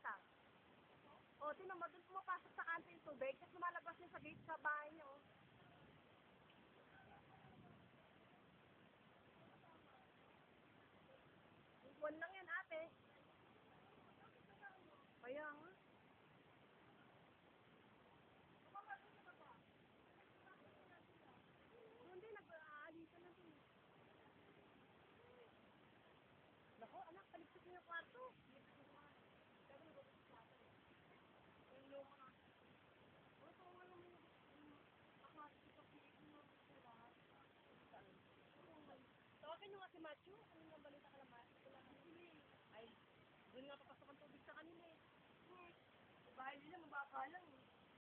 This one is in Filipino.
ka. O, tinan mo, doon pumapasok sa kanto yung tubig, tapos lumalabas yun sa gate sa bahay niyo. Buwan lang yan, ate. Kaya nga. Hindi, nag-aalita na din. Nako, anak, paligpit mo yung kwarto. Tawagan nyo nga si Matthew. Ano nga balita ka naman? Ay, doon nga papasok ang tubig sa kanila eh. Bahay nila, mababa lang.